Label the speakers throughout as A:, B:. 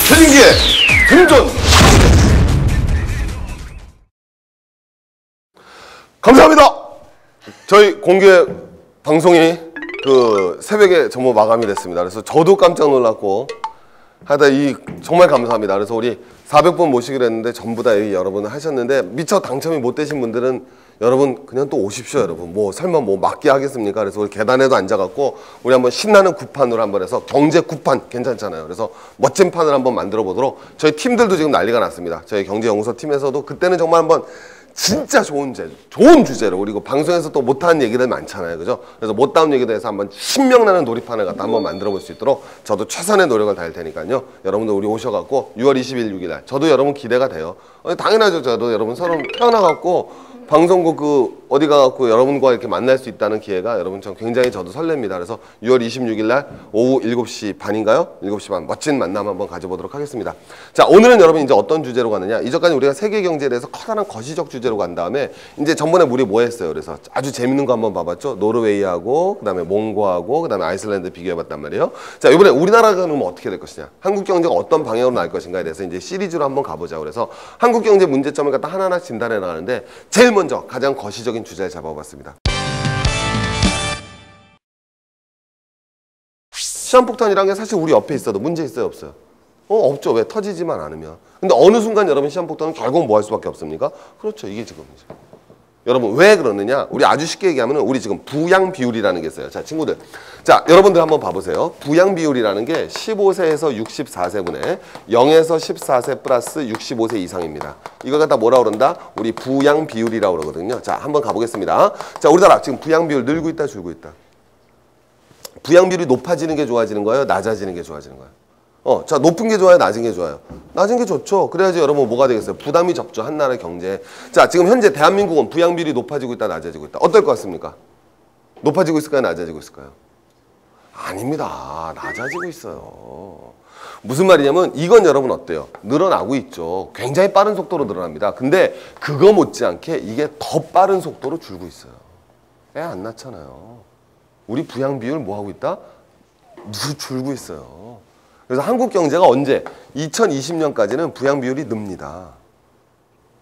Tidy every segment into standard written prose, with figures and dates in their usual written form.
A: 최진기의 등전! 감사합니다! 저희 공개 방송이 새벽에 전부 마감이 됐습니다. 그래서 저도 깜짝 놀랐고 하여튼 정말 감사합니다. 그래서 우리 400분 모시기로 했는데 전부 다 여러분 하셨는데 미처 당첨이 못 되신 분들은 여러분 그냥 또 오십시오. 여러분 뭐 설마 뭐 맞게 하겠습니까? 그래서 우리 계단에도 앉아갖고 우리 한번 신나는 구판으로 한번 해서 경제 구판 괜찮잖아요. 그래서 멋진 판을 한번 만들어 보도록 저희 팀들도 지금 난리가 났습니다. 저희 경제연구소 팀에서도 그때는 정말 한번 진짜 좋은 주제로 그리고 방송에서 또 못하는 얘기들 많잖아요. 그죠? 그래서 못다운 얘기에 대해서 한번 신명나는 놀이판을 갖다 한번 만들어 볼 수 있도록 저도 최선의 노력을 다할 테니까요. 여러분들 우리 오셔갖고 6월 20일 6일날 저도 여러분 기대가 돼요. 당연하죠. 저도 여러분 서로 태어나갖고 방송국 어디 가갖고 여러분과 이렇게 만날 수 있다는 기회가 여러분 굉장히 저도 설렙니다. 그래서 6월 26일 날 오후 7시 반인가요? 7시 반 멋진 만남 한번 가져보도록 하겠습니다. 자, 오늘은 여러분 이제 어떤 주제로 가느냐? 이전까지 우리가 세계 경제에 대해서 커다란 거시적 주제로 간 다음에 이제 전번에 우리 뭐 했어요? 그래서 아주 재밌는 거 한번 봐봤죠? 노르웨이하고 그다음에 몽고하고 그다음에 아이슬란드 비교해봤단 말이에요. 자, 이번에 우리나라가 그러면 어떻게 될 것이냐? 한국 경제가 어떤 방향으로 나갈 것인가에 대해서 이제 시리즈로 한번 가보자. 그래서 한국 경제 문제점을 갖다 하나하나 진단해 나가는데 제일 먼저 가장 거시적인 주제를 잡아봤습니다. 시한폭탄이란 게 사실 우리 옆에 있어도 문제 있어요, 없어요? 없죠. 왜? 터지지만 않으면. 근데 어느 순간 여러분 시한폭탄은 결국 뭐 할 수밖에 없습니까? 그렇죠. 이게 지금이죠. 여러분 왜 그러느냐? 우리 아주 쉽게 얘기하면 우리 지금 부양 비율이라는 게 있어요. 자, 친구들. 자, 여러분들 한번 봐보세요. 부양 비율이라는 게 15세에서 64세분의 0에서 14세 플러스 65세 이상입니다. 이걸 갖다 뭐라 그런다? 우리 부양 비율이라고 그러거든요. 자, 한번 가보겠습니다. 자, 우리나라 지금 부양 비율 늘고 있다, 줄고 있다. 부양 비율이 높아지는 게 좋아지는 거예요? 낮아지는 게 좋아지는 거예요? 자, 높은 게 좋아요? 낮은 게 좋아요? 낮은 게 좋죠. 그래야지 여러분 뭐가 되겠어요? 부담이 적죠. 한 나라의 경제에. 자, 지금 현재 대한민국은 부양 비율이 높아지고 있다, 낮아지고 있다. 어떨 것 같습니까? 높아지고 있을까요? 낮아지고 있을까요? 아닙니다. 낮아지고 있어요. 무슨 말이냐면 이건 여러분 어때요? 늘어나고 있죠. 굉장히 빠른 속도로 늘어납니다. 근데 그거 못지않게 이게 더 빠른 속도로 줄고 있어요. 애 안 낳잖아요. 우리 부양 비율 뭐 하고 있다? 줄고 있어요. 그래서 한국 경제가 언제? 2020년까지는 부양 비율이 늡니다.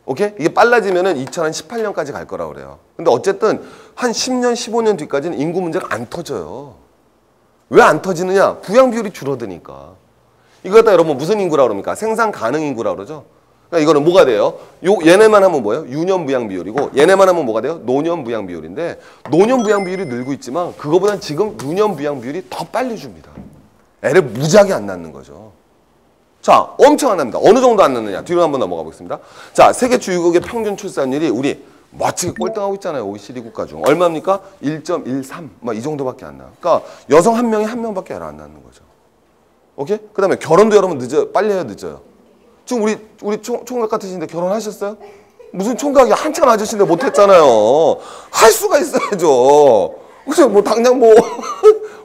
A: 오케이? 이게 빨라지면은 2018년까지 갈 거라고 그래요. 근데 어쨌든 한 10년, 15년 뒤까지는 인구 문제가 안 터져요. 왜 안 터지느냐? 부양 비율이 줄어드니까. 이거 갖다 여러분 무슨 인구라고 그럽니까? 생산 가능 인구라고 그러죠? 그러니까 이거는 뭐가 돼요? 얘네만 하면 뭐예요? 유년 부양 비율이고 얘네만 하면 뭐가 돼요? 노년 부양 비율인데 노년 부양 비율이 늘고 있지만 그거보다는 지금 유년 부양 비율이 더 빨리 줍니다. 애를 무지하게 안 낳는 거죠. 자, 엄청 안 납니다. 어느 정도 안 낳느냐? 뒤로 한번 넘어가 보겠습니다. 자, 세계 주요국의 평균 출산율이 우리 멋지게 꼴등하고 있잖아요. OECD 국가 중. 얼마입니까? 1.13. 막 이 정도밖에 안 나요. 그러니까 여성 한 명이 한 명밖에 애를 안 낳는 거죠. 오케이? 그 다음에 결혼도 여러분 늦어요. 빨리 해야 늦어요. 지금 우리 총각 같으신데 결혼하셨어요? 무슨 총각이 한참 아저씨인데 못했잖아요. 할 수가 있어야죠. 그죠? 뭐 당장 뭐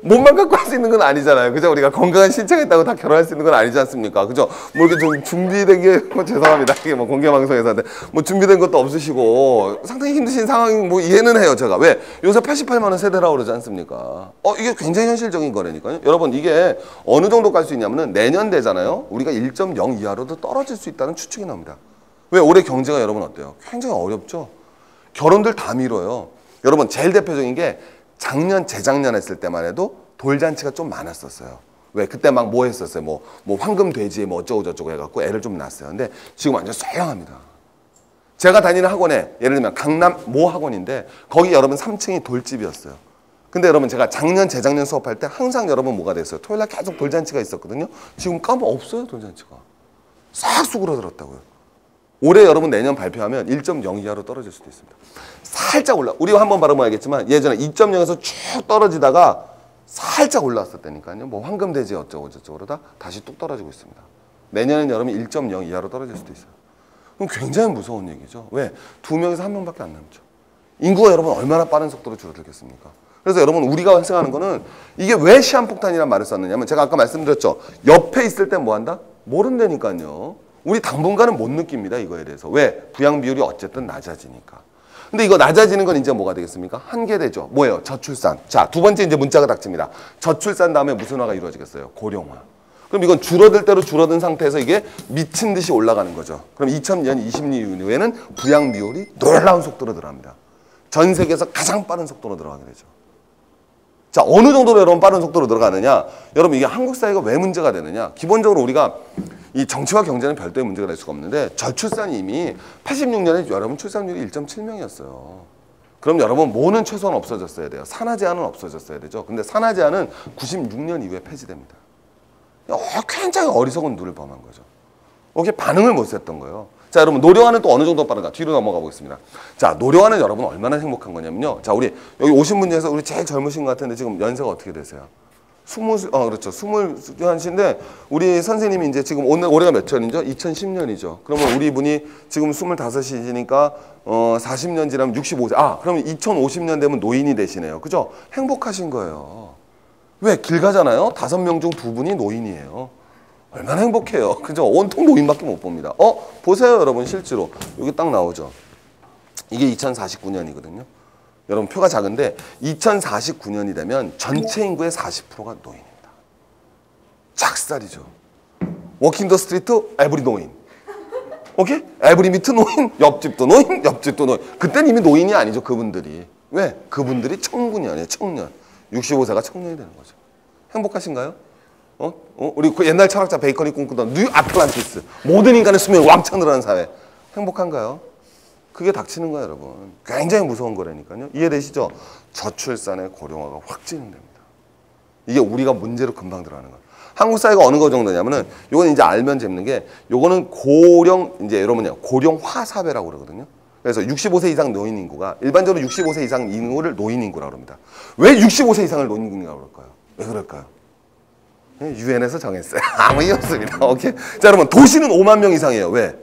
A: 몸만 갖고 할 수 있는 건 아니잖아요. 그죠? 우리가 건강한 신체가 있다고 다 결혼할 수 있는 건 아니지 않습니까? 그죠? 뭐 이렇게 좀 준비된 게 뭐 죄송합니다. 이게 뭐 공개 방송에서 하는데 뭐 준비된 것도 없으시고 상당히 힘드신 상황이 뭐 이해는 해요. 제가 왜 요새 88만 원 세대라고 그러지 않습니까? 이게 굉장히 현실적인 거라니까요. 여러분 이게 어느 정도 갈 수 있냐면은 내년 되잖아요. 우리가 1.0 이하로도 떨어질 수 있다는 추측이 나옵니다. 왜 올해 경제가 여러분 어때요? 굉장히 어렵죠. 결혼들 다 미뤄요. 여러분 제일 대표적인 게 작년, 재작년 했을 때만 해도 돌잔치가 좀 많았었어요. 왜? 그때 막 뭐 했었어요? 뭐 황금 돼지 뭐 어쩌고저쩌고 해갖고 애를 좀 낳았어요. 근데 지금 완전 썰렁합니다. 제가 다니는 학원에 예를 들면 강남 모 학원인데 거기 여러분 3층이 돌집이었어요. 근데 여러분 제가 작년, 재작년 수업할 때 항상 여러분 뭐가 됐어요? 토요일날 계속 돌잔치가 있었거든요. 지금 까면 없어요, 돌잔치가. 싹 수그러들었다고요. 올해 여러분 내년 발표하면 1.0 이하로 떨어질 수도 있습니다. 살짝 올라. 우리가 한번 바라보면 알겠지만 예전에 2.0에서 쭉 떨어지다가 살짝 올라왔었다니까요. 뭐 황금돼지 어쩌고 저쩌고 그러다 다시 뚝 떨어지고 있습니다. 내년엔 여러분 1.0 이하로 떨어질 수도 있어요. 그럼 굉장히 무서운 얘기죠. 왜? 2명에서 1명밖에 안 남죠. 인구가 여러분 얼마나 빠른 속도로 줄어들겠습니까? 그래서 여러분 우리가 생각하는 거는 이게 왜 시한폭탄이라는 말을 썼느냐면 제가 아까 말씀드렸죠. 옆에 있을 땐 뭐 한다? 모른다니까요. 우리 당분간은 못 느낍니다. 이거에 대해서. 왜? 부양 비율이 어쨌든 낮아지니까. 근데 이거 낮아지는 건 이제 뭐가 되겠습니까? 한계되죠. 뭐예요? 저출산. 자, 두 번째 이제 문자가 닥칩니다. 저출산 다음에 무슨 화가 이루어지겠어요? 고령화. 그럼 이건 줄어들 대로 줄어든 상태에서 이게 미친 듯이 올라가는 거죠. 그럼 2000년 20년 이후에는 부양 비율이 놀라운 속도로 들어갑니다. 전 세계에서 가장 빠른 속도로 들어가게 되죠. 자, 어느 정도로 여러분 빠른 속도로 들어가느냐? 여러분 이게 한국 사회가 왜 문제가 되느냐? 기본적으로 우리가 이 정치와 경제는 별도의 문제가 될 수가 없는데 저출산이 이미 86년에 여러분 출산율이 1.7명이었어요. 그럼 여러분 뭐는 최소한 없어졌어야 돼요? 산하 제한은 없어졌어야 되죠. 근데 산하 제한은 96년 이후에 폐지됩니다. 굉장히 어리석은 눈을 범한 거죠. 이렇게 반응을 못 했던 거예요. 자, 여러분 노령화는 또 어느 정도 빠른가? 뒤로 넘어가 보겠습니다. 자, 노령화는 여러분 얼마나 행복한 거냐면요. 자, 우리 여기 오신 분 중에서 우리 제일 젊으신 것 같은데 지금 연세가 어떻게 되세요? 그렇죠. 21인데 우리 선생님이 이제 지금 오늘 올해가 몇 년이죠? 2010년이죠. 그러면 우리 분이 지금 25이시니까 40년 지나면 65세. 그러면 2050년 되면 노인이 되시네요. 그죠? 행복하신 거예요. 왜? 길 가잖아요. 5명 중 2분이 노인이에요. 얼마나 행복해요. 그죠? 온통 노인밖에 못 봅니다. 보세요, 여러분. 실제로. 여기 딱 나오죠. 이게 2049년이거든요. 여러분 표가 작은데 2049년이 되면 전체 인구의 40%가 노인입니다. 작살이죠. 워킹 더 스트리트 에브리 노인. 오케이? 에브리 미트 노인, 옆집도 노인, 옆집도 노인. 그때는 이미 노인이 아니죠, 그분들이. 왜? 그분들이 청군이 아니에요, 청년. 65세가 청년이 되는 거죠. 행복하신가요? 우리 그 옛날 철학자 베이컨이 꿈꾸던 뉴 아틀란티스. 모든 인간의 수명이 왕창 늘어나는 사회. 행복한가요? 그게 닥치는 거예요, 여러분. 굉장히 무서운 거라니까요. 이해되시죠? 저출산의 고령화가 확 진행됩니다. 이게 우리가 문제로 금방 들어가는 거예요. 한국 사회가 어느 거 정도냐면은 요건 이제 알면 재밌는 게 요거는 이제 여러분요. 고령화 사회라고 그러거든요. 그래서 65세 이상 노인 인구가 일반적으로 65세 이상 인구를 노인 인구라고 합니다. 왜 65세 이상을 노인 인구라고 그럴까요? 왜 그럴까요? 유엔에서 정했어요. 아무 이유 없습니다. 오케이. 자, 여러분 도시는 5만 명 이상이에요. 왜?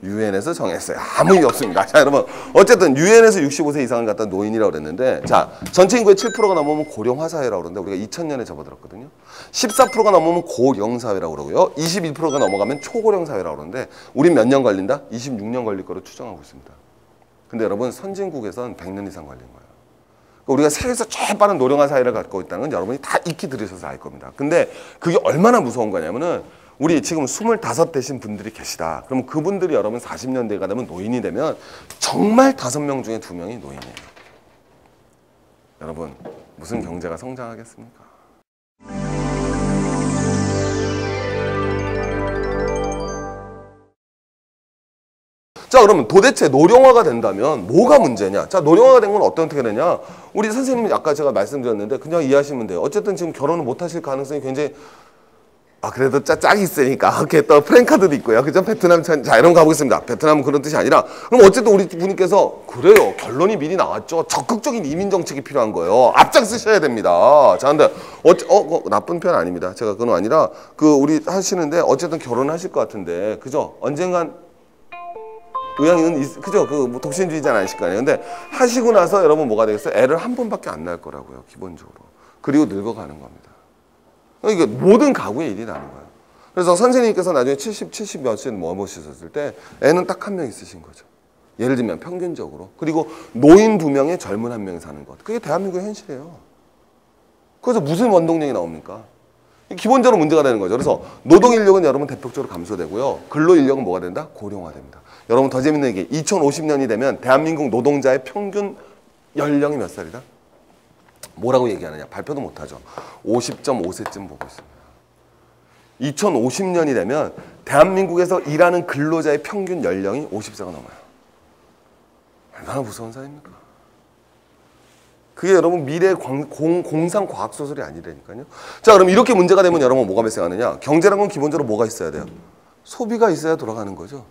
A: 유엔에서 정했어요. 아무 이유 없습니다. 자, 여러분 어쨌든 유엔에서 65세 이상을 갖다 노인이라고 그랬는데, 자, 전체 인구의 7%가 넘으면 고령화 사회라고 그러는데 우리가 2000년에 접어들었거든요. 14%가 넘으면 고령 사회라고 그러고요. 21%가 넘어가면 초고령 사회라고 그러는데 우린 몇 년 걸린다? 26년 걸릴 거로 추정하고 있습니다. 근데 여러분 선진국에선 100년 이상 걸린 거예요. 우리가 세계에서 제일 빠른 노령화 사회를 갖고 있다는 건 여러분이 다 익히 들으셔서 알 겁니다. 근데 그게 얼마나 무서운 거냐면은 우리 지금 25 되신 분들이 계시다. 그러면 그분들이 여러분 40년대가 되면 노인이 되면 정말 5명 중에 2명이 노인이에요. 여러분 무슨 경제가 성장하겠습니까? 자, 그러면 도대체 노령화가 된다면 뭐가 문제냐? 자, 노령화가 된 건 어떻게 되냐? 우리 선생님이 아까 제가 말씀드렸는데 그냥 이해하시면 돼요. 어쨌든 지금 결혼을 못 하실 가능성이 굉장히 그래도 짝이 있으니까 이렇게 또 프랭카드도 있고요. 그죠? 베트남 자, 이런 거 가보겠습니다. 베트남은 그런 뜻이 아니라 그럼 어쨌든 우리 분께서 그래요. 결론이 미리 나왔죠. 적극적인 이민 정책이 필요한 거예요. 앞장서셔야 됩니다. 자, 근데 나쁜 표현 아닙니다. 제가 그건 아니라 우리 하시는데 어쨌든 결혼하실 것 같은데 그죠? 언젠간 의향은 그죠? 뭐 독신주의자는 아니실 거 아니에요. 근데 하시고 나서 여러분 뭐가 되겠어요? 애를 한 번밖에 안 낳을 거라고요. 기본적으로. 그리고 늙어가는 겁니다. 이게 모든 가구의 일이 나는 거예요. 그래서 선생님께서 나중에 70 몇세 모시셨을 때 애는 딱 한 명 있으신 거죠. 예를 들면 평균적으로. 그리고 노인 2명에 젊은 1명이 사는 것. 그게 대한민국의 현실이에요. 그래서 무슨 원동력이 나옵니까? 기본적으로 문제가 되는 거죠. 그래서 노동 인력은 여러분 대폭적으로 감소되고요. 근로 인력은 뭐가 된다? 고령화됩니다. 여러분 더 재밌는 얘기. 2050년이 되면 대한민국 노동자의 평균 연령이 몇 살이다? 뭐라고 얘기하느냐? 발표도 못하죠. 50.5세쯤 보고 있습니다. 2050년이 되면 대한민국에서 일하는 근로자의 평균 연령이 50세가 넘어요. 얼마나 무서운 사회입니까? 그게 여러분 미래의 공상 과학 소설이 아니라니까요. 자, 그럼 이렇게 문제가 되면 여러분 뭐가 발생하느냐? 경제란 건 기본적으로 뭐가 있어야 돼요? 소비가 있어야 돌아가는 거죠.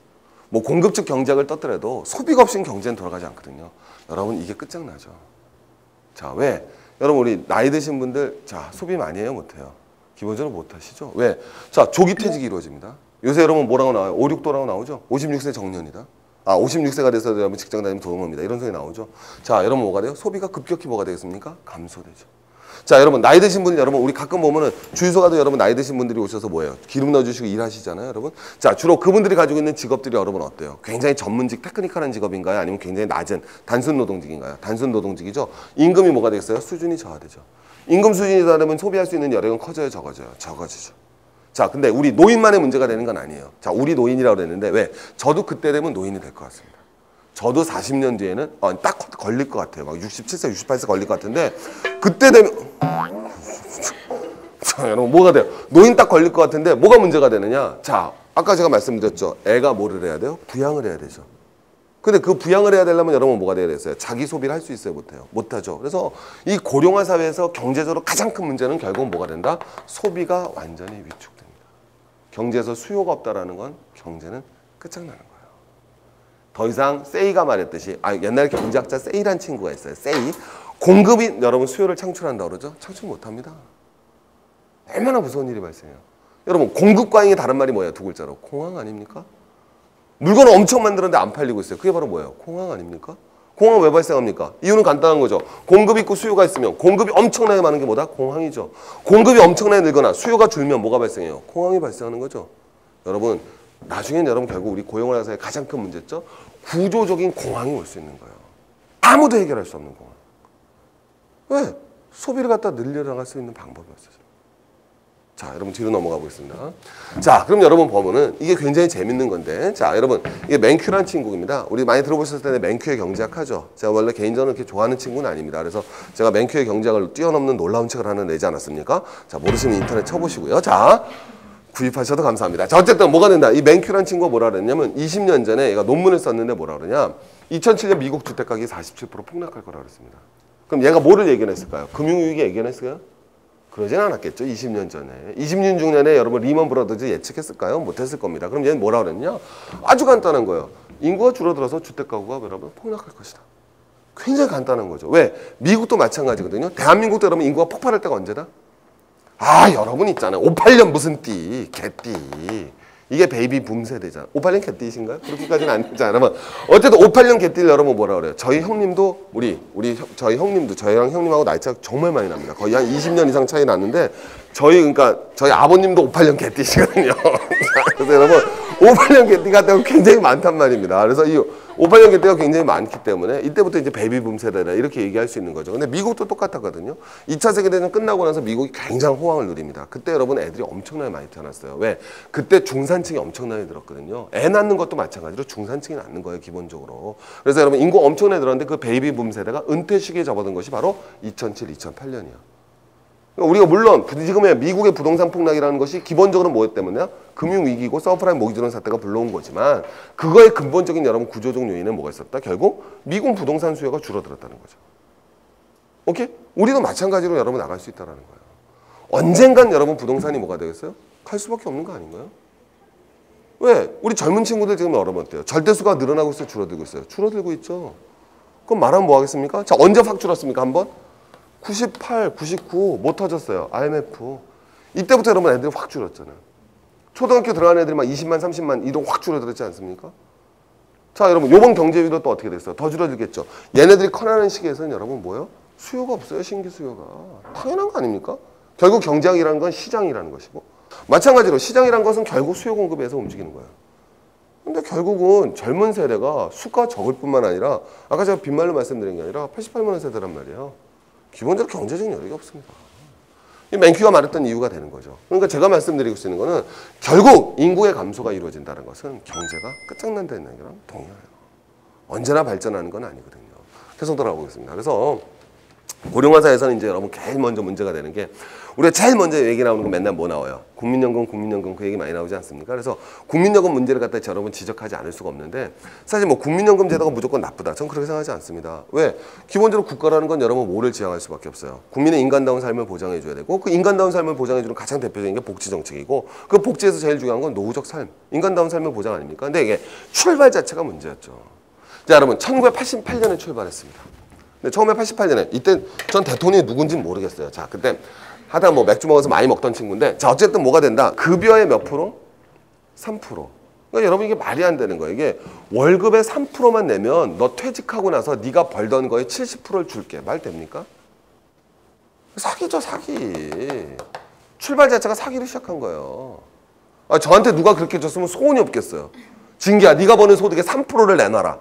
A: 뭐 공급적 경제학을 떴더라도 소비가 없이는 경제는 돌아가지 않거든요. 여러분 이게 끝장나죠. 자, 왜? 여러분 우리 나이 드신 분들 자 소비 많이 해요? 못해요? 기본적으로 못하시죠? 왜? 자, 조기 퇴직이 이루어집니다. 요새 여러분 뭐라고 나와요? 5, 6도라고 나오죠? 56세 정년이다. 56세가 돼서 여러분 직장 다니면 도움옵니다. 이런 소리 나오죠? 자, 여러분 뭐가 돼요? 소비가 급격히 뭐가 되겠습니까? 감소되죠. 자, 여러분 나이 드신 분들 여러분 우리 가끔 보면은 주유소 가도 여러분 나이 드신 분들이 오셔서 뭐예요? 기름 넣어주시고 일하시잖아요, 여러분. 자, 주로 그분들이 가지고 있는 직업들이 여러분 어때요? 굉장히 전문직, 테크니컬한 직업인가요? 아니면 굉장히 낮은 단순 노동직인가요? 단순 노동직이죠. 임금이 뭐가 되겠어요? 수준이 저하되죠. 임금 수준이 다르면 소비할 수 있는 여력은 커져요, 적어져요? 적어지죠. 자, 근데 우리 노인만의 문제가 되는 건 아니에요. 자, 우리 노인이라고 그랬는데 왜? 저도 그때 되면 노인이 될 것 같습니다. 저도 40년 뒤에는 딱 걸릴 것 같아요. 막 67세, 68세 걸릴 것 같은데 그때 되면 자, 여러분 뭐가 돼요? 노인 딱 걸릴 것 같은데 뭐가 문제가 되느냐? 자, 아까 제가 말씀드렸죠. 애가 뭐를 해야 돼요? 부양을 해야 되죠. 근데 그 부양을 해야 되려면 여러분 뭐가 돼야 되겠어요? 자기 소비를 할 수 있어요? 못해요? 못하죠. 그래서 이 고령화 사회에서 경제적으로 가장 큰 문제는 결국은 뭐가 된다? 소비가 완전히 위축됩니다. 경제에서 수요가 없다라는 건 경제는 끝장나는 거예요. 더 이상 세이가 말했듯이 옛날 경제학자 세이란 친구가 있어요. 세이. 공급이 여러분 수요를 창출한다고 그러죠? 창출 못합니다. 얼마나 무서운 일이 발생해요. 여러분 공급과 행의 다른 말이 뭐예요? 두 글자로. 공황 아닙니까? 물건을 엄청 만들었는데 안 팔리고 있어요. 그게 바로 뭐예요? 공황 아닙니까? 공황은 왜 발생합니까? 이유는 간단한 거죠. 공급이 있고 수요가 있으면 공급이 엄청나게 많은 게 뭐다? 공황이죠. 공급이 엄청나게 늘거나 수요가 줄면 뭐가 발생해요? 공황이 발생하는 거죠. 여러분 나중엔 여러분 결국 우리 고용화사의 가장 큰 문제죠. 구조적인 공황이 올 수 있는 거예요. 아무도 해결할 수 없는 공황. 왜? 소비를 갖다 늘려나갈 수 있는 방법이 없어요. 자, 여러분 뒤로 넘어가 보겠습니다. 자, 그럼 여러분 보면은 이게 굉장히 재밌는 건데, 자, 여러분 이게 맨큐란 친구입니다. 우리 많이 들어보셨을 텐데 맨큐의 경제학 하죠. 제가 원래 개인적으로 그렇게 좋아하는 친구는 아닙니다. 그래서 제가 맨큐의 경제학을 뛰어넘는 놀라운 책을 하나 내지 않았습니까? 자, 모르시면 인터넷 쳐보시고요. 자, 구입하셔도 감사합니다. 자, 어쨌든 뭐가 된다. 이 맨큐란 친구가 뭐라 그랬냐면 20년 전에 얘가 논문을 썼는데 뭐라 그러냐. 2007년 미국 주택 가격이 47% 폭락할 거라 그랬습니다. 그럼 얘가 뭐를 예견했을까요? 금융위기 예견했을까요? 그러진 않았겠죠. 20년 전에. 20년 중년에 여러분 리먼 브라더즈 예측했을까요? 못했을 겁니다. 그럼 얘는 뭐라 그랬냐? 아주 간단한 거예요. 인구가 줄어들어서 주택 가구가 여러분 폭락할 것이다. 굉장히 간단한 거죠. 왜? 미국도 마찬가지거든요. 대한민국도 여러분 인구가 폭발할 때가 언제다? 여러분 있잖아요. 58년 무슨 띠, 개띠. 이게 베이비 붐 세대잖아. 58년 개띠이신가요? 그렇게까지는 아니잖아요. 여러분 어쨌든 58년 개띠를 여러분 뭐라 그래요? 저희 형님도 저희 형님도 저희랑 형님하고 나이 차가 정말 많이 납니다. 거의 한 20년 이상 차이 나는데 저희 아버님도 58년 개띠시거든요. 그래서 여러분 58년 개띠가 되면 굉장히 많단 말입니다. 그래서 이 58년 개띠가 굉장히 많기 때문에 이때부터 이제 베이비붐 세대다 이렇게 얘기할 수 있는 거죠. 근데 미국도 똑같았거든요. 2차 세계대전 끝나고 나서 미국이 굉장히 호황을 누립니다. 그때 여러분 애들이 엄청나게 많이 태어났어요. 왜? 그때 중산층이 엄청나게 늘었거든요. 애 낳는 것도 마찬가지로 중산층이 낳는 거예요, 기본적으로. 그래서 여러분 인구 엄청나게 늘었는데 그 베이비붐 세대가 은퇴 시기에 접어든 것이 바로 2007, 2008년이야. 우리가 물론 지금의 미국의 부동산 폭락이라는 것이 기본적으로 뭐 때문이냐? 금융위기고 서프라임 모기지론 사태가 불러온 거지만 그거의 근본적인 여러분 구조적 요인은 뭐가 있었다? 결국 미국 부동산 수요가 줄어들었다는 거죠. 오케이? 우리도 마찬가지로 여러분 나갈 수 있다는 거예요. 언젠간 여러분 부동산이 뭐가 되겠어요? 갈 수밖에 없는 거 아닌가요? 왜? 우리 젊은 친구들 지금 여러분 어때요? 절대수가 늘어나고 있어요? 줄어들고 있어요? 줄어들고 있죠. 그럼 말하면 뭐 하겠습니까? 자, 언제 확 줄었습니까? 한번? 98, 99 못 터졌어요. IMF. 이때부터 여러분 애들이 확 줄었잖아요. 초등학교 들어가는 애들이 막 20만, 30만 이동 확 줄어들었지 않습니까? 자, 여러분 요번 경제 위기도 또 어떻게 됐어요? 더 줄어들겠죠. 얘네들이 커나는 시기에서는 여러분 뭐예요? 수요가 없어요. 신규 수요가. 당연한 거 아닙니까? 결국 경제학이라는 건 시장이라는 것이고 마찬가지로 시장이라는 것은 결국 수요 공급에서 움직이는 거예요. 근데 결국은 젊은 세대가 수가 적을 뿐만 아니라 아까 제가 빈말로 말씀드린 게 아니라 88만 원 세대란 말이에요. 기본적으로 경제적인 여력이 없습니다. 이 맨큐가 말했던 이유가 되는 거죠. 그러니까 제가 말씀드리고 있는 거는 결국 인구의 감소가 이루어진다는 것은 경제가 끝장난다는 얘기랑 동의해요. 언제나 발전하는 건 아니거든요. 계속 돌아보겠습니다. 그래서 고령화 사회에서는 이제 여러분 제일 먼저 문제가 되는 게 우리가 제일 먼저 얘기 나오는 건 맨날 뭐 나와요? 국민연금 그 얘기 많이 나오지 않습니까? 그래서 국민연금 문제를 갖다 여러분 지적하지 않을 수가 없는데 사실 뭐 국민연금 제도가 무조건 나쁘다. 전 그렇게 생각하지 않습니다. 왜? 기본적으로 국가라는 건 여러분 뭐를 지향할 수밖에 없어요. 국민의 인간다운 삶을 보장해 줘야 되고 그 인간다운 삶을 보장해 주는 가장 대표적인 게 복지 정책이고 그 복지에서 제일 중요한 건 노후적 삶, 인간다운 삶을 보장 아닙니까? 근데 이게 출발 자체가 문제였죠. 자, 여러분 1988년에 출발했습니다. 근데 처음에 88년에 이때 전 대통령이 누군지는 모르겠어요. 자, 그때 하다 뭐 맥주 먹어서 많이 먹던 친구인데 자, 어쨌든 뭐가 된다? 급여의 몇 프로? 3%. 그러니까 여러분 이게 말이 안 되는 거예요. 이게 월급의 3%만 내면 너 퇴직하고 나서 네가 벌던 거의 70%를 줄게. 말 됩니까? 사기죠, 사기. 출발 자체가 사기를 시작한 거예요. 아, 저한테 누가 그렇게 줬으면 소원이 없겠어요. 진기야, 네가 버는 소득의 3%를 내놔라.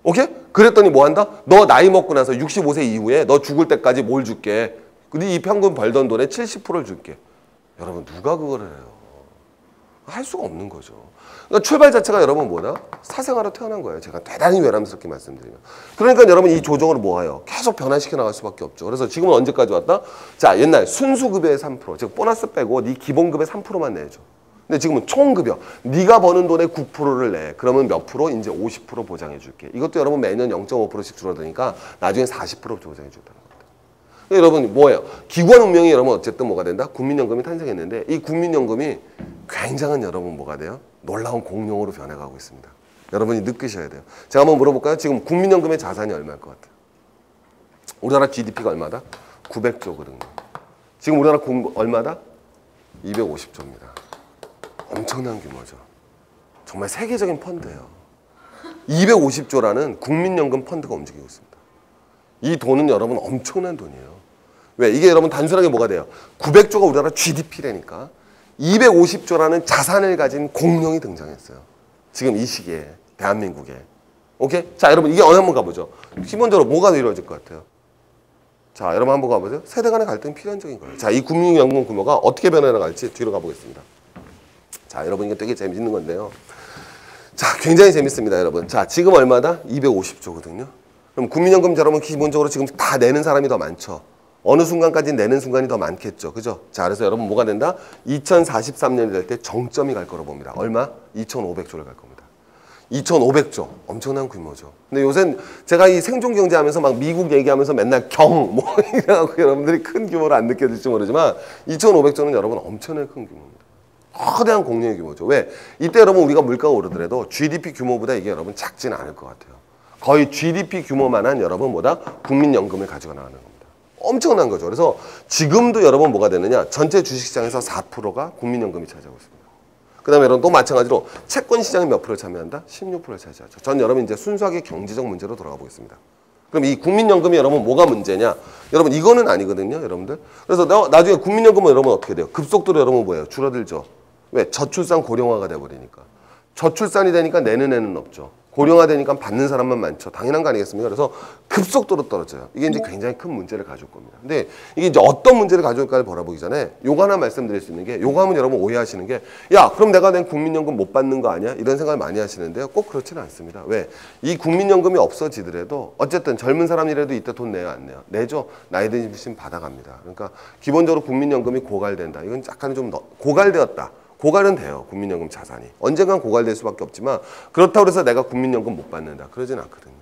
A: 오케이? 그랬더니 뭐 한다? 너 나이 먹고 나서 65세 이후에 너 죽을 때까지 뭘 줄게? 근데 이 평균 벌던 돈의 70%를 줄게. 여러분, 누가 그거를 해요? 할 수가 없는 거죠. 그러니까 출발 자체가 여러분 뭐다? 사생아로 태어난 거예요. 제가 대단히 외람스럽게 말씀드리면. 그러니까 여러분 이 조정을 뭐해요? 계속 변화시켜 나갈 수밖에 없죠. 그래서 지금은 언제까지 왔다? 자, 옛날 순수급여의 3%, 즉 보너스 빼고 네 기본급의 3%만 내줘. 근데 지금은 총급여. 네가 버는 돈의 9%를 내. 그러면 몇 프로? 이제 50% 보장해 줄게. 이것도 여러분 매년 0.5%씩 줄어드니까 나중에 40% 보장해 준다는 겁니다. 여러분 뭐예요? 기관 운명이 여러분 어쨌든 뭐가 된다? 국민연금이 탄생했는데 이 국민연금이 굉장한 여러분 뭐가 돼요? 놀라운 공룡으로 변해가고 있습니다. 여러분이 느끼셔야 돼요. 제가 한번 물어볼까요? 지금 국민연금의 자산이 얼마일 것 같아요? 우리나라 GDP가 얼마다? 900조거든요. 지금 우리나라 얼마다? 250조입니다. 엄청난 규모죠. 정말 세계적인 펀드예요. 250조라는 국민연금 펀드가 움직이고 있습니다. 이 돈은 여러분 엄청난 돈이에요. 왜? 이게 여러분 단순하게 뭐가 돼요? 900조가 우리나라 GDP라니까 250조라는 자산을 가진 공룡이 등장했어요. 지금 이 시기에 대한민국에. 오케이? 자, 여러분 이게 어느 한번 가보죠. 기본적으로 뭐가 이루어질 것 같아요? 자, 여러분 한번 가보죠. 세대 간의 갈등이 필연적인 거예요. 자, 이 국민연금 규모가 어떻게 변해나갈지 뒤로 가보겠습니다. 자, 여러분 이게 되게 재밌는 건데요. 자, 굉장히 재밌습니다, 여러분. 자, 지금 얼마다? 250조거든요. 그럼 국민연금 여러분 기본적으로 지금 다 내는 사람이 더 많죠. 어느 순간까지 내는 순간이 더 많겠죠. 그죠? 자, 그래서 여러분 뭐가 된다? 2043년이 될 때 정점이 갈 거라고 봅니다. 얼마? 2,500조를 갈 겁니다. 2,500조. 엄청난 규모죠. 근데 요새 제가 이 생존 경제 하면서 막 미국 얘기하면서 맨날 뭐 이래갖고 여러분들이 큰 규모를 안 느껴질지 모르지만 2,500조는 여러분 엄청나게 큰 규모입니다. 거대한 공룡의 규모죠. 왜? 이때 여러분 우리가 물가가 오르더라도 GDP 규모보다 이게 여러분 작지는 않을 것 같아요. 거의 GDP 규모만한 여러분 뭐다? 국민연금을 가지고 나가는 겁니다. 엄청난 거죠. 그래서 지금도 여러분 뭐가 되느냐? 전체 주식시장에서 4%가 국민연금이 차지하고 있습니다. 그 다음에 여러분 또 마찬가지로 채권 시장이 몇 프로를 차지한다? 16%를 차지하죠. 전 여러분 이제 순수하게 경제적 문제로 돌아가 보겠습니다. 그럼 이 국민연금이 여러분 뭐가 문제냐? 여러분 이거는 아니거든요, 여러분들. 그래서 나중에 국민연금은 여러분 어떻게 돼요? 급속도로 여러분 뭐예요? 줄어들죠. 왜? 저출산 고령화가 돼버리니까. 저출산이 되니까 내는 애는 없죠. 고령화되니까 받는 사람만 많죠. 당연한 거 아니겠습니까? 그래서 급속도로 떨어져요. 이게 이제 굉장히 큰 문제를 가져올 겁니다. 근데 이게 이제 어떤 문제를 가져올까를 바라보기 전에 요거 하나 말씀드릴 수 있는 게 요거 하면 여러분 오해하시는 게 야, 그럼 내가 낸 국민연금 못 받는 거 아니야? 이런 생각을 많이 하시는데요. 꼭 그렇지는 않습니다. 왜? 이 국민연금이 없어지더라도 어쨌든 젊은 사람이라도 이때 돈 내요, 안 내요? 내죠. 나이 드시면 받아갑니다. 그러니까 기본적으로 국민연금이 고갈된다. 이건 약간 좀 고갈되었다. 고갈은 돼요. 국민연금 자산이. 언젠간 고갈될 수밖에 없지만 그렇다고 해서 내가 국민연금 못 받는다. 그러진 않거든요.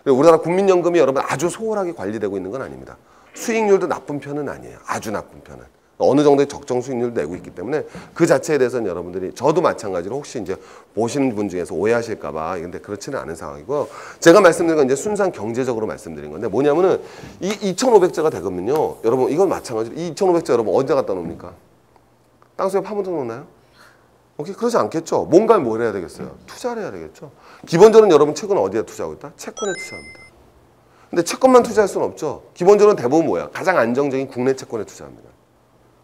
A: 우리나라 국민연금이 여러분 아주 소홀하게 관리되고 있는 건 아닙니다. 수익률도 나쁜 편은 아니에요. 아주 나쁜 편은. 어느 정도의 적정 수익률을 내고 있기 때문에 그 자체에 대해서는 여러분들이 저도 마찬가지로 혹시 이제 보시는 분 중에서 오해하실까 봐 근데 그렇지는 않은 상황이고 제가 말씀드린 건 이제 순수한 경제적으로 말씀드린 건데 뭐냐면은 이 2,500자가 되거든요. 여러분 이건 마찬가지로 이 2,500자 여러분 어디다 갖다 놓습니까? 땅속에 파묻어 놓나요? 오케이, 그러지 않겠죠. 뭔가 뭘 해야 되겠어요? 투자를 해야 되겠죠. 기본적으로 여러분 최근 어디에 투자하고 있다? 채권에 투자합니다. 근데 채권만 투자할 수는 없죠. 기본적으로 대부분 뭐야? 가장 안정적인 국내 채권에 투자합니다.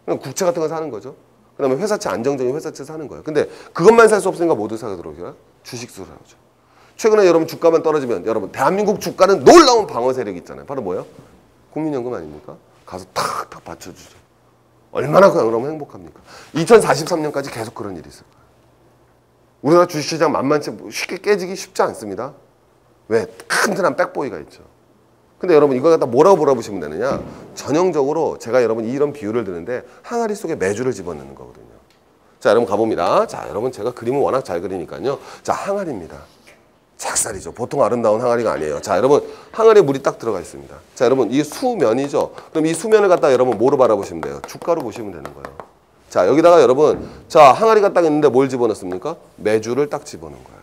A: 그냥 국채 같은 거 사는 거죠. 그 다음에 회사채, 안정적인 회사채 사는 거예요. 근데 그것만 살 수 없으니까 모두 사게 들어오죠. 주식 수라죠. 최근에 여러분 주가만 떨어지면 여러분 대한민국 주가는 놀라운 방어 세력이 있잖아요. 바로 뭐예요? 국민연금 아닙니까? 가서 탁탁 받쳐주죠. 얼마나 그럼 행복합니까? 2043년까지 계속 그런 일이 있을 거예요. 우리나라 주식시장 만만치 쉽게 깨지기 쉽지 않습니다. 왜? 튼튼한 백보이가 있죠. 근데 여러분 이걸 갖다 뭐라고 몰아보시면 되느냐? 전형적으로 제가 여러분 이런 비유를 드는데 항아리 속에 메주를 집어넣는 거거든요. 자, 여러분 가봅니다. 자, 여러분 제가 그림을 워낙 잘 그리니까요. 자, 항아리입니다. 작살이죠. 보통 아름다운 항아리가 아니에요. 자, 여러분 항아리에 물이 딱 들어가 있습니다. 자, 여러분 이 수면이죠. 그럼 이 수면을 갖다 여러분 뭐로 바라보시면 돼요? 주가로 보시면 되는 거예요. 자, 여기다가 여러분 자, 항아리가 딱 있는데 뭘 집어넣습니까? 메주를 딱 집어넣은 거예요.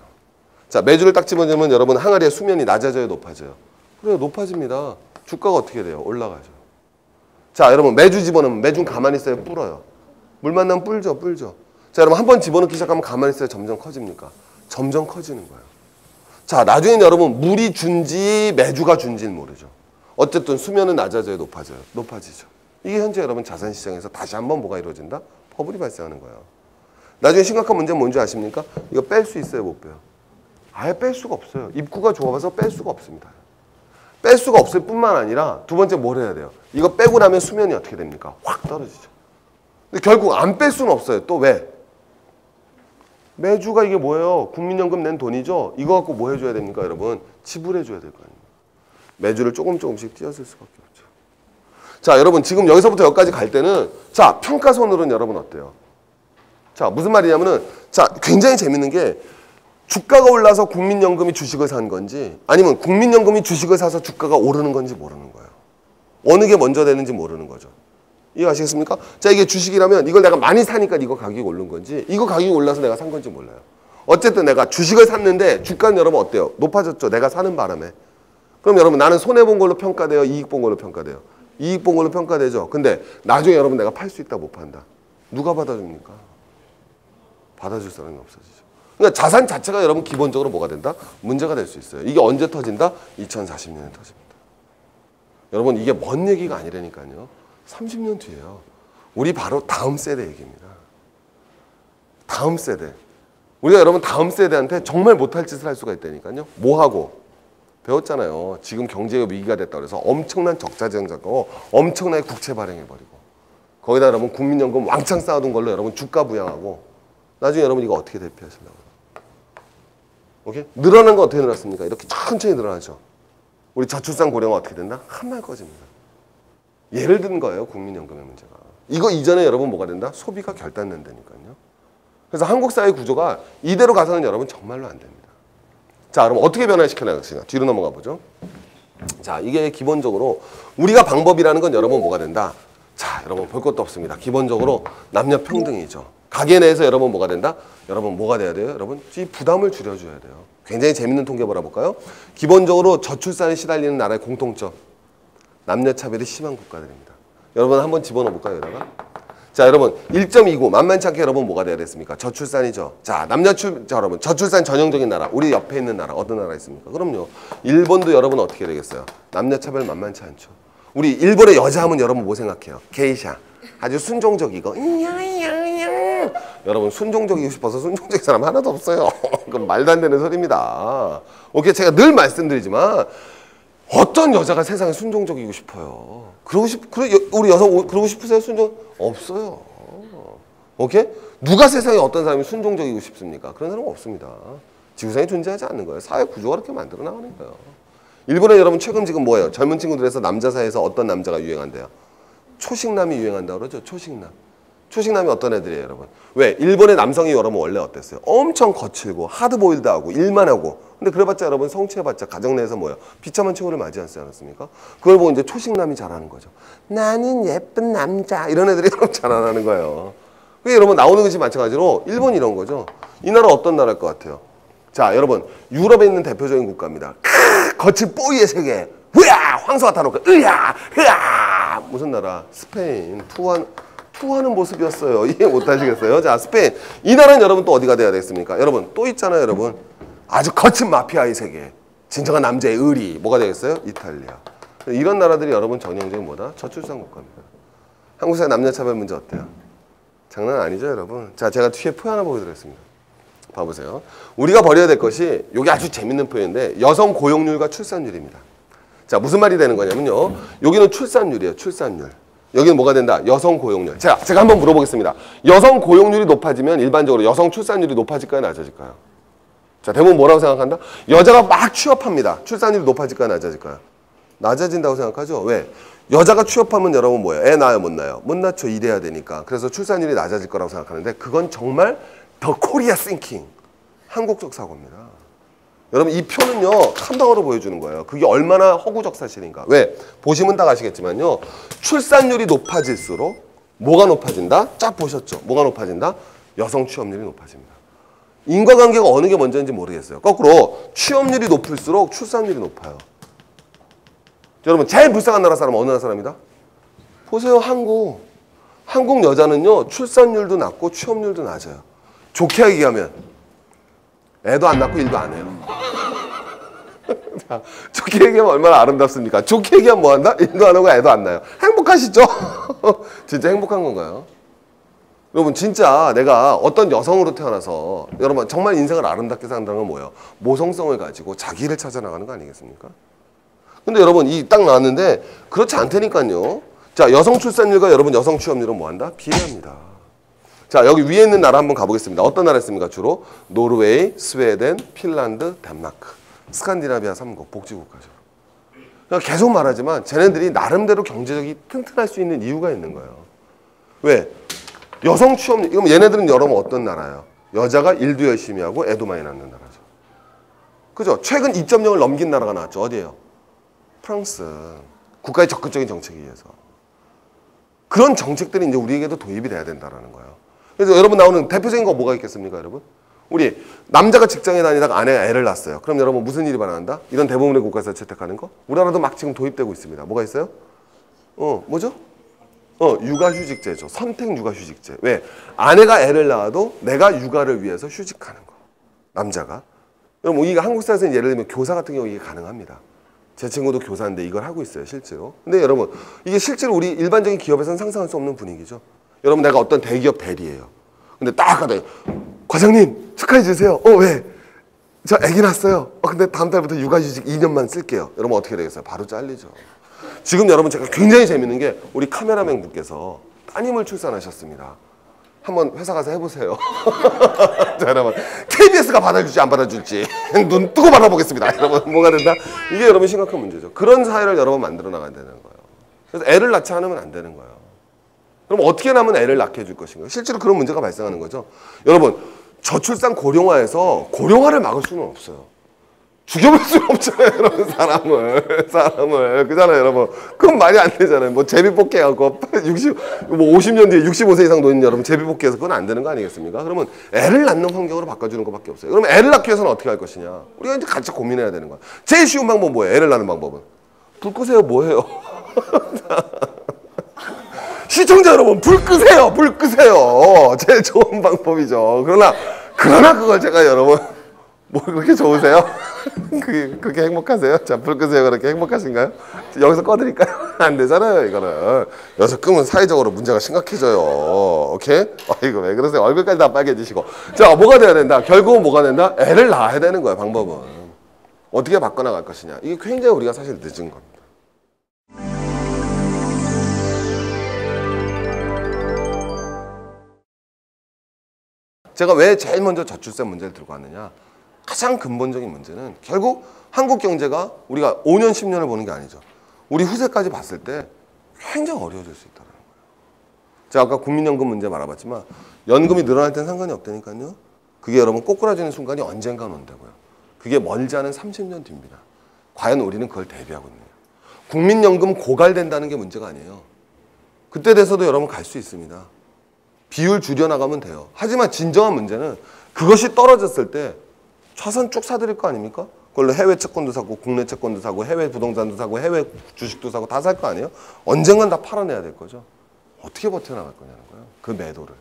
A: 자, 메주를 딱 집어넣으면 여러분 항아리의 수면이 낮아져요, 높아져요? 그래요, 높아집니다. 주가가 어떻게 돼요? 올라가죠. 자, 여러분 메주 집어넣으면 메주는 가만히 있어요, 불어요. 물 만나면 불죠, 불죠. 자, 여러분 한번 집어넣기 시작하면 가만히 있어요, 점점 커집니까? 점점 커지는 거예요. 자, 나중엔 여러분 물이 준지 메주가 준지는 모르죠. 어쨌든 수면은 낮아져요, 높아져요? 높아지죠. 이게 현재 여러분 자산시장에서 다시 한번 뭐가 이루어진다? 버블이 발생하는 거예요. 나중에 심각한 문제는 뭔지 아십니까? 이거 뺄 수 있어요, 못 빼요? 아예 뺄 수가 없어요. 입구가 좁아서 뺄 수가 없습니다. 뺄 수가 없을 뿐만 아니라 두 번째 뭘 해야 돼요? 이거 빼고 나면 수면이 어떻게 됩니까? 확 떨어지죠. 근데 결국 안 뺄 수는 없어요. 또 왜? 매주가 이게 뭐예요? 국민연금 낸 돈이죠? 이거 갖고 뭐 해줘야 됩니까, 여러분? 지불해줘야 될 거 아니에요. 매주를 조금씩 띄어쓸 수밖에 없죠. 자, 여러분 지금 여기서부터 여기까지 갈 때는 자, 평가손으로는 여러분 어때요? 자, 무슨 말이냐면은 자, 굉장히 재밌는 게 주가가 올라서 국민연금이 주식을 산 건지 아니면 국민연금이 주식을 사서 주가가 오르는 건지 모르는 거예요. 어느 게 먼저 되는지 모르는 거죠. 이해하시겠습니까? 자, 이게 주식이라면 이걸 내가 많이 사니까 이거 가격이 오른 건지 이거 가격이 올라서 내가 산 건지 몰라요. 어쨌든 내가 주식을 샀는데 주가는 여러분 어때요? 높아졌죠. 내가 사는 바람에. 그럼 여러분 나는 손해본 걸로 평가돼요? 이익 본 걸로 평가돼요? 이익 본 걸로 평가되죠. 근데 나중에 여러분 내가 팔 수 있다 못 판다. 누가 받아줍니까? 받아줄 사람이 없어지죠. 그러니까 자산 자체가 여러분 기본적으로 뭐가 된다? 문제가 될 수 있어요. 이게 언제 터진다? 2040년에 터집니다. 여러분 이게 먼 얘기가 아니라니까요. 30년 뒤에요. 우리 바로 다음 세대 얘기입니다. 다음 세대. 우리가 여러분 다음 세대한테 정말 못할 짓을 할 수가 있다니까요. 뭐 하고? 배웠잖아요. 지금 경제가 위기가 됐다 그래서 엄청난 적자 정책하고 엄청나게 국채 발행해버리고 거기다 여러분 국민연금 왕창 쌓아둔 걸로 여러분 주가 부양하고 나중에 여러분 이거 어떻게 대피하시려고? 오케이? 늘어난 거 어떻게 늘었습니까? 이렇게 천천히 늘어나죠. 우리 저출산 고령화 어떻게 된다? 한말 꺼집니다. 예를 든 거예요. 국민연금의 문제가. 이거 이전에 여러분 뭐가 된다? 소비가 결단된다니까요. 그래서 한국 사회 구조가 이대로 가서는 여러분 정말로 안 됩니다. 자, 그럼 어떻게 변화시켜 나가시냐? 뒤로 넘어가 보죠. 자, 이게 기본적으로 우리가 방법이라는 건 여러분 뭐가 된다? 자, 여러분 볼 것도 없습니다. 기본적으로 남녀 평등이죠. 가게 내에서 여러분 뭐가 된다? 여러분 뭐가 돼야 돼요? 여러분 이 부담을 줄여줘야 돼요. 굉장히 재밌는 통계 몰아볼까요? 기본적으로 저출산에 시달리는 나라의 공통점. 남녀 차별이 심한 국가들입니다. 여러분 한번 집어넣어 볼까요, 여기다가? 자, 여러분 1.29 만만치 않게 여러분 뭐가 돼야 됐습니까? 저출산이죠. 자, 자, 여러분 저출산 전형적인 나라, 우리 옆에 있는 나라 어떤 나라 있습니까? 그럼요. 일본도 여러분 어떻게 되겠어요? 남녀 차별 만만치 않죠. 우리 일본의 여자 하면 여러분 뭐 생각해요? 게이샤. 아주 순종적이고 여러분 순종적이고 싶어서 순종적인 사람 하나도 없어요. 그건 말도 안 되는 소리입니다. 오케이, 제가 늘 말씀드리지만 어떤 여자가 세상에 순종적이고 싶어요? 우리 여성 그러고 싶으세요? 순종? 없어요. 오케이? 누가 세상에 어떤 사람이 순종적이고 싶습니까? 그런 사람은 없습니다. 지구상에 존재하지 않는 거예요. 사회 구조가 그렇게 만들어 나가는 거예요. 일본에 여러분 최근 지금 뭐예요? 젊은 친구들에서 남자 사이에서 어떤 남자가 유행한대요? 초식남이 유행한다 그러죠? 초식남. 초식남이 어떤 애들이에요, 여러분? 왜? 일본의 남성이 여러분 원래 어땠어요? 엄청 거칠고 하드보일드하고 일만 하고. 근데 그래봤자 여러분 성취해봤자 가정 내에서 뭐예요? 비참한 최후를 맞이하지 않았습니까? 그걸 보고 이제 초식남이 잘하는 거죠. 나는 예쁜 남자 이런 애들이 여러분 잘하는 거예요. 그게 여러분 나오는 것이 마찬가지로 일본이 이런 거죠. 이 나라 어떤 나라일 것 같아요? 자, 여러분 유럽에 있는 대표적인 국가입니다. 거칠 뽀이의 세계. 으야! 황소가 타놓고 으야! 으야! 무슨 나라? 스페인. 투하는 모습이었어요. 이해 못하시겠어요? 자, 스페인. 이 나라는 여러분 또 어디가 돼야 되겠습니까? 여러분 또 있잖아요, 여러분. 아주 거친 마피아의 세계. 진정한 남자의 의리. 뭐가 되겠어요? 이탈리아. 이런 나라들이 여러분 전형적인 뭐다? 저출산 국가입니다. 한국 사회 남녀 차별 문제 어때요? 장난 아니죠, 여러분? 자, 제가 뒤에 표현 하나 보여드리겠습니다. 봐보세요. 우리가 버려야 될 것이 여기 아주 재밌는 표현인데 여성 고용률과 출산율입니다. 자, 무슨 말이 되는 거냐면요. 여기는 출산율이에요. 출산율. 여기는 뭐가 된다? 여성 고용률. 제가 한번 물어보겠습니다. 여성 고용률이 높아지면 일반적으로 여성 출산율이 높아질까요? 낮아질까요? 자, 대부분 뭐라고 생각한다? 여자가 막 취업합니다. 출산율이 높아질까요? 낮아질까요? 낮아진다고 생각하죠? 왜? 여자가 취업하면 여러분 뭐예요? 애 낳아요? 못 낳아요? 못 낳죠. 일해야 되니까. 그래서 출산율이 낮아질 거라고 생각하는데 그건 정말 더 코리아 싱킹. 한국적 사고입니다. 여러분 이 표는요. 한 방으로 보여주는 거예요. 그게 얼마나 허구적 사실인가. 왜? 보시면 다 아시겠지만요. 출산율이 높아질수록 뭐가 높아진다? 쫙 보셨죠? 뭐가 높아진다? 여성 취업률이 높아집니다. 인과관계가 어느 게 먼저인지 모르겠어요. 거꾸로 취업률이 높을수록 출산율이 높아요. 여러분 제일 불쌍한 나라 사람은 어느 나라 사람이다? 보세요. 한국. 한국 여자는요. 출산율도 낮고 취업률도 낮아요. 좋게 얘기하면 애도 안 낳고 일도 안 해요. 자, 좋게 얘기하면 얼마나 아름답습니까? 좋게 얘기하면 뭐한다? 일도 안 하고 애도 안 나요. 행복하시죠? 진짜 행복한 건가요? 여러분 진짜 내가 어떤 여성으로 태어나서 여러분 정말 인생을 아름답게 산다는 건 뭐예요? 모성성을 가지고 자기를 찾아나가는 거 아니겠습니까? 근데 여러분 이 딱 나왔는데 그렇지 않다니까요. 자, 여성 출산율과 여러분 여성 취업률은 뭐한다? 비례합니다. 자, 여기 위에 있는 나라 한번 가보겠습니다. 어떤 나라 있습니까? 주로 노르웨이, 스웨덴, 핀란드, 덴마크, 스칸디나비아 3국 복지국가죠. 그러니까 계속 말하지만 쟤네들이 나름대로 경제적이 튼튼할 수 있는 이유가 있는 거예요. 왜? 여성 취업률, 그럼 얘네들은 여러분 어떤 나라예요? 여자가 일도 열심히 하고 애도 많이 낳는 나라죠. 그죠? 최근 2.0을 넘긴 나라가 나왔죠. 어디예요? 프랑스. 국가의 적극적인 정책에 의해서. 그런 정책들이 이제 우리에게도 도입이 돼야 된다는 거예요. 그래서 여러분 나오는 대표적인 거 뭐가 있겠습니까, 여러분? 우리 남자가 직장에 다니다가 아내가 애를 낳았어요. 그럼 여러분 무슨 일이 발생한다? 이런 대부분의 국가에서 채택하는 거? 우리나라도 막 지금 도입되고 있습니다. 뭐가 있어요? 뭐죠? 육아휴직제죠. 선택 육아휴직제. 왜? 아내가 애를 낳아도 내가 육아를 위해서 휴직하는 거. 남자가. 여러분 이게 한국 사회에서는 예를 들면 교사 같은 경우 이게 가능합니다. 제 친구도 교사인데 이걸 하고 있어요, 실제로. 근데 여러분, 이게 실제로 우리 일반적인 기업에서는 상상할 수 없는 분위기죠. 여러분, 내가 어떤 대기업 대리예요. 근데 딱 가다, 과장님, 축하해 주세요. 왜? 저 아기 낳았어요. 근데 다음 달부터 육아휴직 2년만 쓸게요. 여러분, 어떻게 되겠어요? 바로 잘리죠. 지금 여러분, 제가 굉장히 재밌는 게 우리 카메라맨 분께서 따님을 출산하셨습니다. 한번 회사 가서 해보세요. 자, 여러분 KBS가 받아줄지 안 받아줄지 눈 뜨고 바라보겠습니다. 여러분 뭐가 된다? 이게 여러분 심각한 문제죠. 그런 사회를 여러분 만들어 나가야 되는 거예요. 그래서 애를 낳지 않으면 안 되는 거예요. 그럼 어떻게 하면 애를 낳게 해줄 것인가? 실제로 그런 문제가 발생하는 거죠. 여러분 저출산 고령화에서 고령화를 막을 수는 없어요. 죽여볼 수는 없잖아요, 여러분. 사람을. 그잖아요, 여러분. 그건 말이 안 되잖아요. 뭐 제비뽑기 해갖고 50년 뒤에 65세 이상 노인 여러분 제비뽑기해서 그건 안 되는 거 아니겠습니까? 그러면 애를 낳는 환경으로 바꿔주는 것밖에 없어요. 그러면 애를 낳기 위해서는 어떻게 할 것이냐? 우리가 이제 같이 고민해야 되는 거야. 제일 쉬운 방법은 뭐예요? 애를 낳는 방법은. 불 끄세요, 뭐예요? 시청자 여러분, 불 끄세요, 불 끄세요. 제일 좋은 방법이죠. 그러나 그걸 제가 여러분, 뭐 그렇게 좋으세요? 그렇게 행복하세요? 자, 불 끄세요. 그렇게 행복하신가요? 여기서 꺼드릴까요? 안 되잖아요, 이거는. 여기서 끄면 사회적으로 문제가 심각해져요. 오케이? 이거 왜 그러세요? 얼굴까지 다 빨개지시고. 자, 뭐가 돼야 된다? 결국은 뭐가 된다? 애를 낳아야 되는 거야, 방법은. 어떻게 바꿔나갈 것이냐. 이게 굉장히 우리가 사실 늦은 겁니다. 제가 왜 제일 먼저 저출산 문제를 들고 왔느냐. 가장 근본적인 문제는 결국 한국 경제가 우리가 5년, 10년을 보는 게 아니죠. 우리 후세까지 봤을 때 굉장히 어려워질 수 있다는 거예요. 제가 아까 국민연금 문제 말해봤지만 연금이 늘어날 땐 상관이 없다니까요. 그게 여러분 꼬꾸라지는 순간이 언젠가는 온다고요. 그게 멀지 않은 30년 뒤입니다. 과연 우리는 그걸 대비하고 있느냐. 국민연금 고갈된다는 게 문제가 아니에요. 그때 돼서도 여러분 갈 수 있습니다. 비율 줄여나가면 돼요. 하지만 진정한 문제는 그것이 떨어졌을 때 차선 쭉 사드릴 거 아닙니까? 그걸로 해외 채권도 사고 국내 채권도 사고 해외 부동산도 사고 해외 주식도 사고 다 살 거 아니에요? 언젠간 다 팔아내야 될 거죠. 어떻게 버텨나갈 거냐는 거예요. 그 매도를.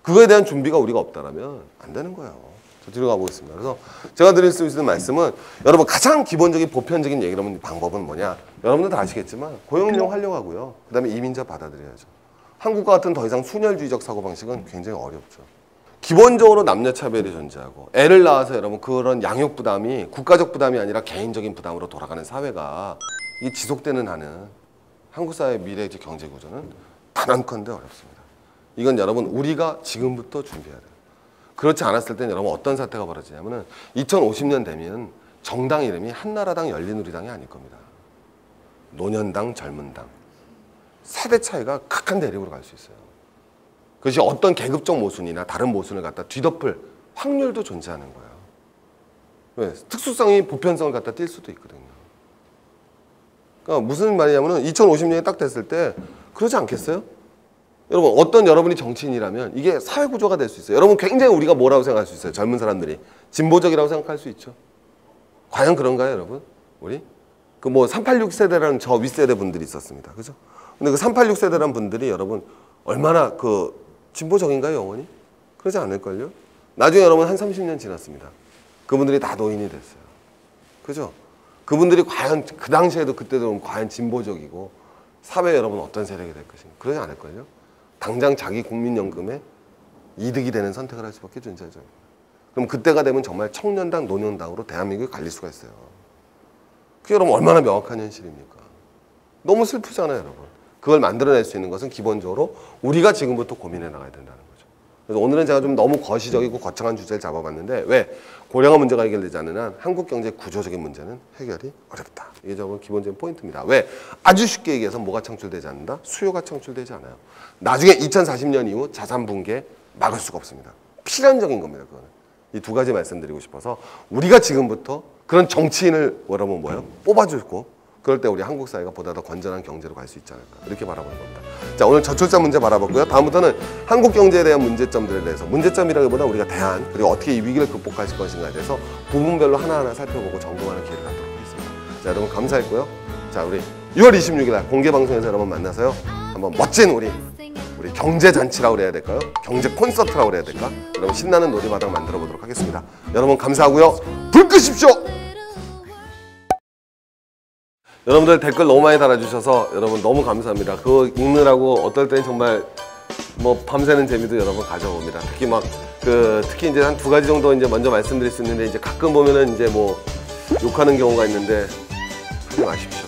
A: 그거에 대한 준비가 우리가 없다면 안 되는 거예요. 저 뒤로 가보겠습니다. 그래서 제가 드릴 수 있는 말씀은 여러분 가장 기본적인 보편적인 얘기라면 방법은 뭐냐. 여러분들 다 아시겠지만 고용인용 활용하고요. 그 다음에 이민자 받아들여야죠. 한국과 같은 더 이상 순혈주의적 사고방식은 굉장히 어렵죠. 기본적으로 남녀차별이 존재하고 애를 낳아서 여러분 그런 양육 부담이 국가적 부담이 아니라 개인적인 부담으로 돌아가는 사회가 이 지속되는 한은 한국 사회의 미래 경제 구조는 단언컨대 어렵습니다. 이건 여러분 우리가 지금부터 준비해야 돼요. 그렇지 않았을 땐 여러분 어떤 사태가 벌어지냐면은 2050년 되면 정당 이름이 한나라당 열린우리당이 아닐 겁니다. 노년당 젊은당. 세대 차이가 극한 대립으로 갈 수 있어요. 그것이 어떤 계급적 모순이나 다른 모순을 갖다 뒤덮을 확률도 존재하는 거예요. 왜? 특수성이 보편성을 갖다 띌 수도 있거든요. 그러니까 무슨 말이냐면은 2050년이 딱 됐을 때 그러지 않겠어요? 여러분 어떤 여러분이 정치인이라면 이게 사회 구조가 될 수 있어요. 여러분 굉장히 우리가 뭐라고 생각할 수 있어요? 젊은 사람들이 진보적이라고 생각할 수 있죠. 과연 그런가요, 여러분? 우리 그 뭐 386 세대라는 저 윗세대 분들이 있었습니다. 그죠? 근데 그 386 세대라는 분들이 여러분 얼마나 그 진보적인가요, 영원히? 그러지 않을걸요? 나중에 여러분 한 30년 지났습니다. 그분들이 다 노인이 됐어요. 그죠? 그분들이 과연 그 당시에도 그때도 과연 진보적이고 사회 여러분 어떤 세력이 될 것인가? 그러지 않을걸요? 당장 자기 국민연금에 이득이 되는 선택을 할 수밖에 존재하죠. 그럼 그때가 되면 정말 청년당, 노년당으로 대한민국이 갈릴 수가 있어요. 그게 여러분 얼마나 명확한 현실입니까? 너무 슬프잖아요, 여러분. 그걸 만들어낼 수 있는 것은 기본적으로 우리가 지금부터 고민해 나가야 된다는 거죠. 그래서 오늘은 제가 좀 너무 거시적이고 거창한 주제를 잡아봤는데 왜? 고령화 문제가 해결되지 않는 한 한국 경제 구조적인 문제는 해결이 어렵다. 이게 저건 기본적인 포인트입니다. 왜? 아주 쉽게 얘기해서 뭐가 창출되지 않는다? 수요가 창출되지 않아요. 나중에 2040년 이후 자산 붕괴 막을 수가 없습니다. 필연적인 겁니다. 그거는. 이 두 가지 말씀드리고 싶어서 우리가 지금부터 그런 정치인을 여러분 뭐예요? 뽑아주고 그럴 때 우리 한국 사회가 보다 더 건전한 경제로 갈 수 있지 않을까 이렇게 바라보는 겁니다. 자, 오늘 저출산 문제 바라봤고요. 다음부터는 한국 경제에 대한 문제점들에 대해서 문제점이라기보다 우리가 대안 그리고 어떻게 이 위기를 극복할 것인가에 대해서 부분별로 하나하나 살펴보고 점검하는 기회를 갖도록 하겠습니다. 자, 여러분 감사했고요. 자, 우리 6월 26일 날 공개 방송에서 여러분 만나서요. 한번 멋진 우리 경제 잔치라고 그래야 될까요? 경제 콘서트라고 그래야 될까? 여러분 신나는 놀이마당 만들어 보도록 하겠습니다. 여러분 감사하고요. 불 끄십시오. 여러분들 댓글 너무 많이 달아주셔서 여러분 너무 감사합니다. 그거 읽느라고 어떨 때는 정말 뭐 밤새는 재미도 여러분 가져옵니다. 특히 특히 이제 한 두 가지 정도 이제 먼저 말씀드릴 수 있는데 이제 가끔 보면은 이제 뭐 욕하는 경우가 있는데 하지 마십시오.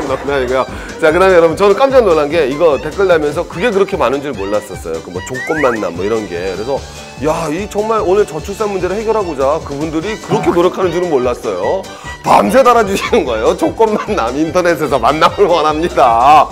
A: 농담이고요. 자, 그다음에 여러분 저는 깜짝 놀란 게 이거 댓글 달면서 그게 그렇게 많은 줄 몰랐었어요. 그 뭐 조건 만남 뭐 이런 게. 그래서 야, 이 정말 오늘 저출산 문제를 해결하고자 그분들이 그렇게 노력하는 줄은 몰랐어요. 밤새 달아주시는 거예요. 조건 만남 인터넷에서 만남을 원합니다.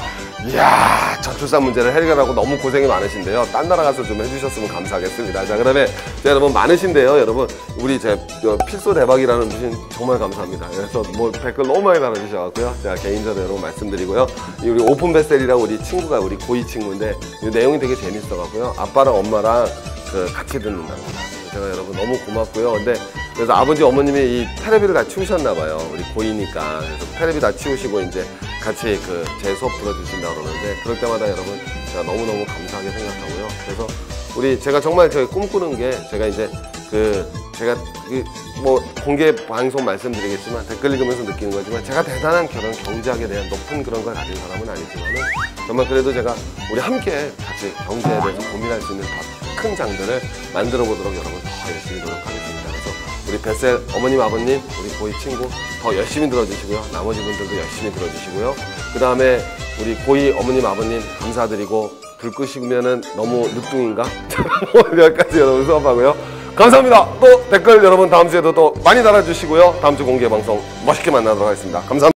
A: 이야, 저출산 문제를 해결하고 너무 고생이 많으신데요. 딴 나라 가서 좀 해주셨으면 감사하겠습니다. 자, 그다음에 여러분 많으신데요. 여러분 우리 제 필소 대박이라는 분신 정말 감사합니다. 그래서 뭐 댓글 너무 많이 달아주셔가지고요. 제가 개인적으로 여러분 말씀드리고요. 우리 오픈 베셀이라고 우리 친구가 우리 고이 친구인데 이 내용이 되게 재밌어가고요. 아빠랑 엄마랑 같이 듣는답니다. 제가 여러분 너무 고맙고요. 근데 그래서 아버지 어머님이 이 테레비를 다 치우셨나 봐요. 우리 고이니까. 그래서 테레비 다 치우시고 이제 같이 제 수업 들어주신다 그러는데 그럴 때마다 여러분 제가 너무너무 감사하게 생각하고요. 그래서 제가 정말 저희 꿈꾸는 게 제가 이제 제가 뭐 공개 방송 말씀드리겠지만 댓글 읽으면서 느끼는 거지만 제가 대단한 그런 경제학에 대한 높은 그런 걸 가진 사람은 아니지만은 정말 그래도 제가 우리 함께 같이 경제에 대해서 고민할 수 있는 더 큰 장들을 만들어 보도록 여러분 더 열심히 노력하겠습니다. 그래서 우리 뱃셀 어머님 아버님 우리 고이 친구 더 열심히 들어주시고요. 나머지 분들도 열심히 들어주시고요. 그 다음에 우리 고이 어머님 아버님 감사드리고 불 끄시면은 너무 늦둥인가? 여기까지 여러분 수업하고요. 감사합니다. 또 댓글 여러분 다음 주에도 또 많이 달아주시고요. 다음 주 공개 방송 멋있게 만나도록 하겠습니다. 감사합니다.